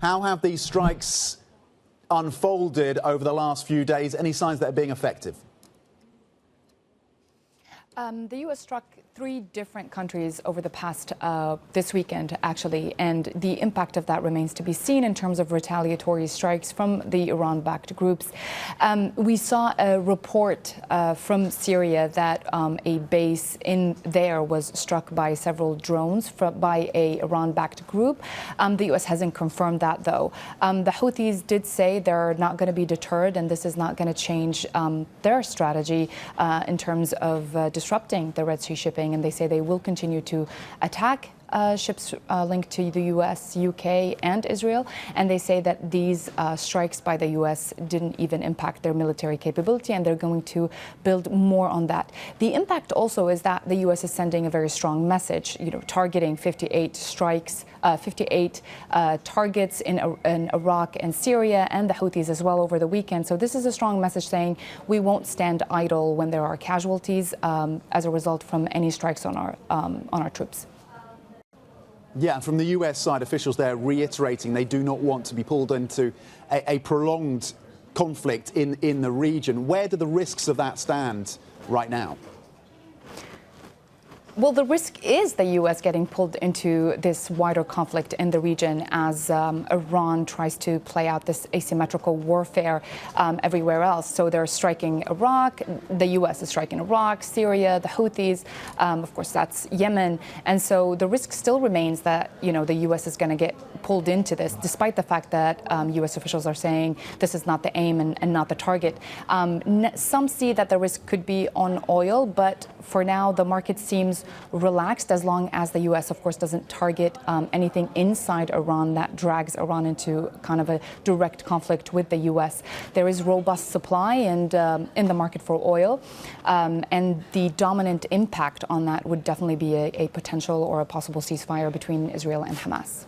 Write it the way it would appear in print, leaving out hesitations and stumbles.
How have these strikes unfolded over the last few days? Any signs that are being effective? The U.S. struck 3 different countries over the past, this weekend, actually, and the impact of that remains to be seen in terms of retaliatory strikes from the Iran-backed groups. We saw a report from Syria that a base in there was struck by several drones by a Iran-backed group. The U.S. hasn't confirmed that, though. The Houthis did say they're not going to be deterred, and this is not going to change their strategy in terms of disrupting the Red Sea shipping, and they say they will continue to attack ships linked to the U.S., UK, and Israel. And they say that these strikes by the U.S. didn't even impact their military capability, and they're going to build more on that. The impact also is that the U.S. is sending a very strong message, targeting 58 strikes, 58 targets in Iraq and Syria, and the Houthis as well over the weekend. So this is a strong message saying we won't stand idle when there are casualties as a result from any strikes on our troops. Yeah, from the US side, officials there reiterating they do not want to be pulled into a prolonged conflict in the region. Where do the risks of that stand right now? Well, the risk is the U.S. getting pulled into this wider conflict in the region as Iran tries to play out this asymmetrical warfare everywhere else. So they're striking Iraq, the U.S. is striking Iraq, Syria, the Houthis, of course, that's Yemen. And so the risk still remains that, the U.S. is going to get pulled into this, despite the fact that U.S. officials are saying this is not the aim and not the target. Some see that the risk could be on oil, but for now, the market seems relaxed as long as the U.S., of course, doesn't target anything inside Iran that drags Iran into kind of a direct conflict with the U.S. There is robust supply and in the market for oil, and the dominant impact on that would definitely be a potential or a possible ceasefire between Israel and Hamas.